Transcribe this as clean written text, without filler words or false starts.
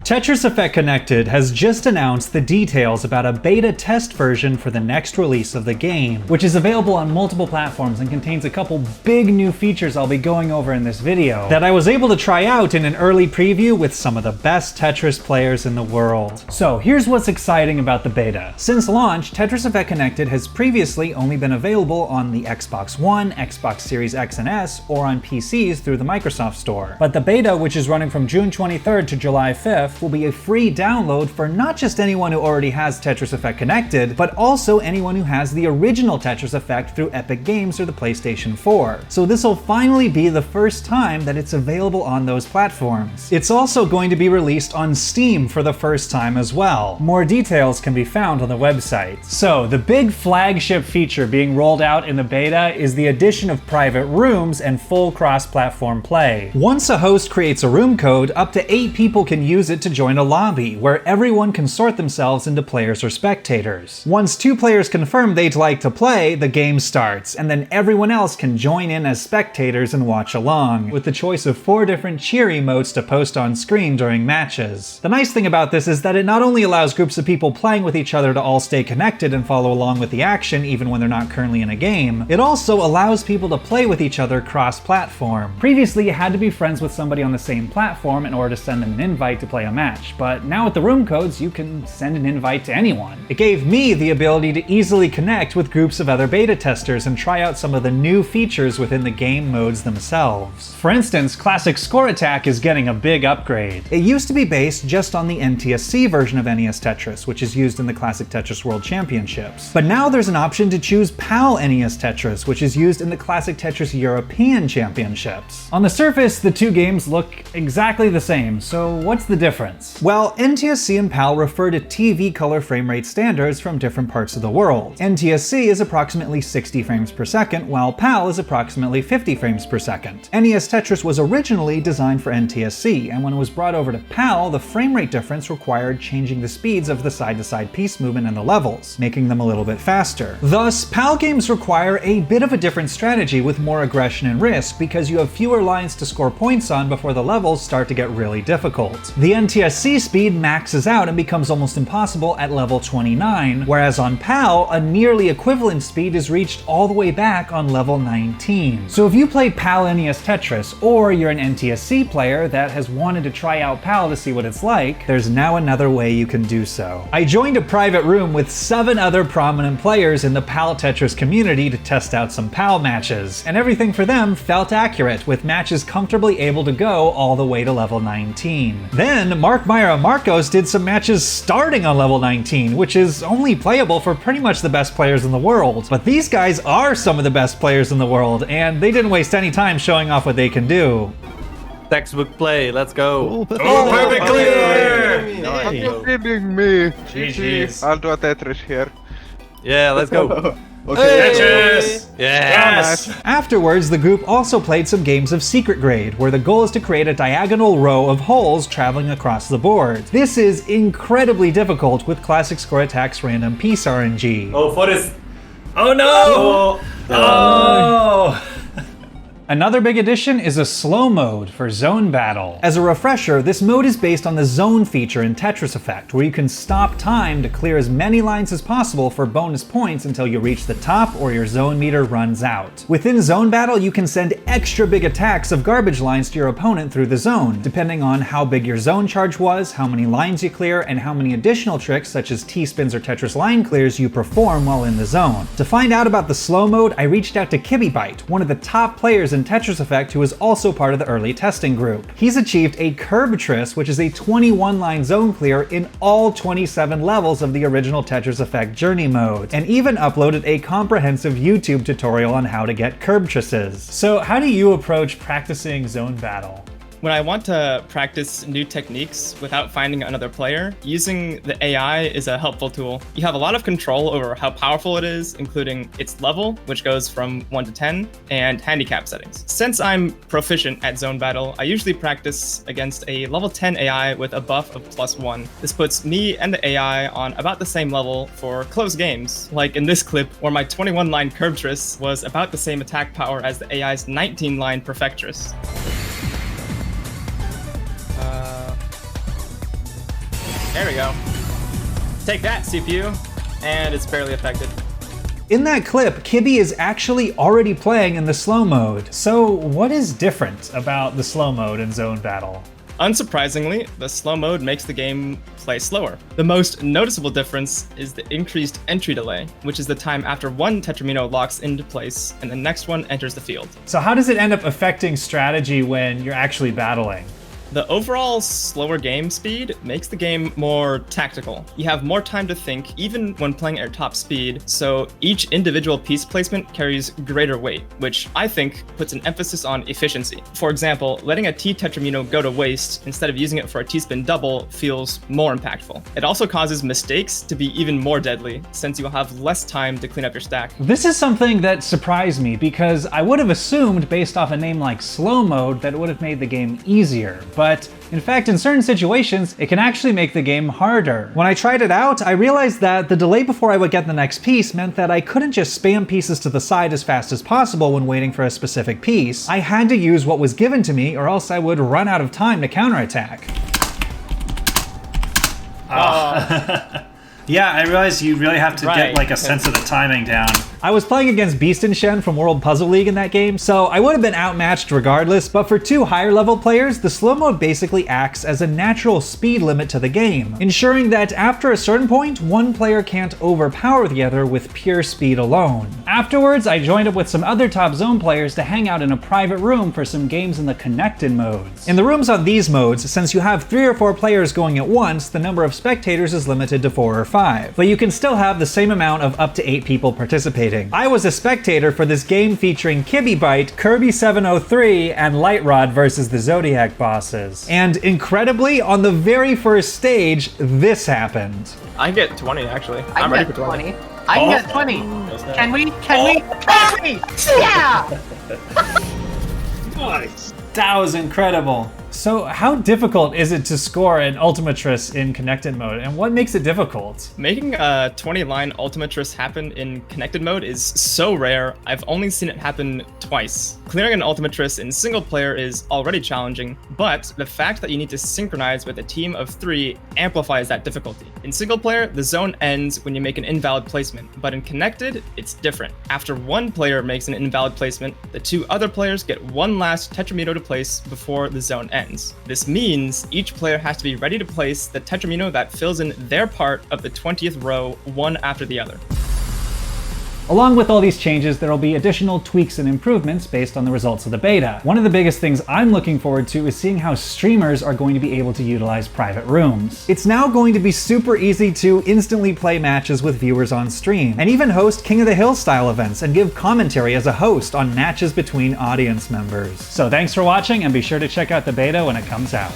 Tetris Effect Connected has just announced the details about a beta test version for the next release of the game, which is available on multiple platforms and contains a couple big new features I'll be going over in this video that I was able to try out in an early preview with some of the best Tetris players in the world. So here's what's exciting about the beta. Since launch, Tetris Effect Connected has previously only been available on the Xbox One, Xbox Series X and S, or on PCs through the Microsoft Store. But the beta, which is running from June 23rd to July 5th, will be a free download for not just anyone who already has Tetris Effect Connected, but also anyone who has the original Tetris Effect through Epic Games or the PlayStation 4. So this will finally be the first time that it's available on those platforms. It's also going to be released on Steam for the first time as well. More details can be found on the website. So the big flagship feature being rolled out in the beta is the addition of private rooms and full cross-platform play. Once a host creates a room code, up to 8 people can use it to join a lobby, where everyone can sort themselves into players or spectators. Once 2 players confirm they'd like to play, the game starts, and then everyone else can join in as spectators and watch along, with the choice of 4 different cheer emotes to post on screen during matches. The nice thing about this is that it not only allows groups of people playing with each other to all stay connected and follow along with the action even when they're not currently in a game, it also allows people to play with each other cross-platform. Previously, you had to be friends with somebody on the same platform in order to send them an invite to play a match, but now with the room codes, you can send an invite to anyone. It gave me the ability to easily connect with groups of other beta testers and try out some of the new features within the game modes themselves. For instance, Classic Score Attack is getting a big upgrade. It used to be based just on the NTSC version of NES Tetris, which is used in the Classic Tetris World Championships. But now there's an option to choose PAL NES Tetris, which is used in the Classic Tetris European Championships. On the surface, the two games look exactly the same, so what's the difference? Well, NTSC and PAL refer to TV color frame rate standards from different parts of the world. NTSC is approximately 60 frames per second, while PAL is approximately 50 frames per second. NES Tetris was originally designed for NTSC, and when it was brought over to PAL, the frame rate difference required changing the speeds of the side-to-side piece movement and the levels, making them a little bit faster. Thus, PAL games require a bit of a different strategy with more aggression and risk, because you have fewer lines to score points on before the levels start to get really difficult. The NTSC speed maxes out and becomes almost impossible at level 29, whereas on PAL, a nearly equivalent speed is reached all the way back on level 19. So if you play PAL NES Tetris, or you're an NTSC player that has wanted to try out PAL to see what it's like, there's now another way you can do so. I joined a private room with 7 other prominent players in the PAL Tetris community to test out some PAL matches, and everything for them felt accurate, with matches comfortably able to go all the way to level 19. Then, Mark Meyer and Marcos did some matches starting on level 19, which is only playable for pretty much the best players in the world. But these guys are some of the best players in the world, and they didn't waste any time showing off what they can do. Textbook play, let's go. Oh, perfect clear! Nice. You're kidding me. GG's. I'll do a Tetris here. Yeah, let's go. Okay. Tetris! Yes! Afterwards, the group also played some games of Secret Grade, where the goal is to create a diagonal row of holes traveling across the board. This is incredibly difficult with Classic Score Attack's random piece RNG. Oh, Forrest. Oh no! Oh! Another big addition is a slow mode for Zone Battle. As a refresher, this mode is based on the zone feature in Tetris Effect, where you can stop time to clear as many lines as possible for bonus points until you reach the top or your zone meter runs out. Within Zone Battle, you can send extra big attacks of garbage lines to your opponent through the zone, depending on how big your zone charge was, how many lines you clear, and how many additional tricks such as T-spins or Tetris line clears you perform while in the zone. To find out about the slow mode, I reached out to Kibbybyte, one of the top players in Tetris Effect, who is also part of the early testing group. He's achieved a Curbtris, which is a 21-line zone clear in all 27 levels of the original Tetris Effect journey mode, and even uploaded a comprehensive YouTube tutorial on how to get Curbtrises. So how do you approach practicing Zone Battle? When I want to practice new techniques without finding another player, using the AI is a helpful tool. You have a lot of control over how powerful it is, including its level, which goes from 1 to 10, and handicap settings. Since I'm proficient at Zone Battle, I usually practice against a level 10 AI with a buff of +1. This puts me and the AI on about the same level for close games, like in this clip where my 21-line Curbtris was about the same attack power as the AI's 19-line Perfectris. There we go. Take that, CPU. And it's barely affected. In that clip, Kibby is actually already playing in the slow mode. So what is different about the slow mode in Zone Battle? Unsurprisingly, the slow mode makes the game play slower. The most noticeable difference is the increased entry delay, which is the time after one Tetramino locks into place and the next one enters the field. So how does it end up affecting strategy when you're actually battling? The overall slower game speed makes the game more tactical. You have more time to think even when playing at top speed, so each individual piece placement carries greater weight, which I think puts an emphasis on efficiency. For example, letting a T-Tetramino go to waste instead of using it for a T-spin double feels more impactful. It also causes mistakes to be even more deadly, since you'll have less time to clean up your stack. This is something that surprised me because I would have assumed based off a name like slow mode that it would have made the game easier. But in fact, in certain situations, it can actually make the game harder. When I tried it out, I realized that the delay before I would get the next piece meant that I couldn't just spam pieces to the side as fast as possible when waiting for a specific piece. I had to use what was given to me or else I would run out of time to counterattack. Yeah, I realize you really have to Right. get like a sense of the timing down. I was playing against Beast and Shen from World Puzzle League in that game, so I would have been outmatched regardless, but for two higher level players, the slow mode basically acts as a natural speed limit to the game, ensuring that after a certain point, one player can't overpower the other with pure speed alone. Afterwards, I joined up with some other top zone players to hang out in a private room for some games in the connected modes. In the rooms on these modes, since you have 3 or 4 players going at once, the number of spectators is limited to 4 or 5, but you can still have the same amount of up to 8 people participating. I was a spectator for this game featuring Kibby Bite, Kirby 703, and Light Rod versus the Zodiac bosses. And incredibly, on the very first stage, this happened. I get 20 actually. I I'm can ready get for 20. 20. I can get 20. Can we? Can we? Yeah! That was incredible. So how difficult is it to score an Ultimatris in connected mode, and what makes it difficult? Making a 20-line Ultimatris happen in connected mode is so rare, I've only seen it happen twice. Clearing an Ultimatris in single player is already challenging, but the fact that you need to synchronize with a team of 3 amplifies that difficulty. In single player, the zone ends when you make an invalid placement, but in connected, it's different. After one player makes an invalid placement, the 2 other players get one last Tetramino to place before the zone ends. This means each player has to be ready to place the Tetramino that fills in their part of the 20th row, one after the other. Along with all these changes, there will be additional tweaks and improvements based on the results of the beta. One of the biggest things I'm looking forward to is seeing how streamers are going to be able to utilize private rooms. It's now going to be super easy to instantly play matches with viewers on stream, and even host King of the Hill style events and give commentary as a host on matches between audience members. So thanks for watching, and be sure to check out the beta when it comes out.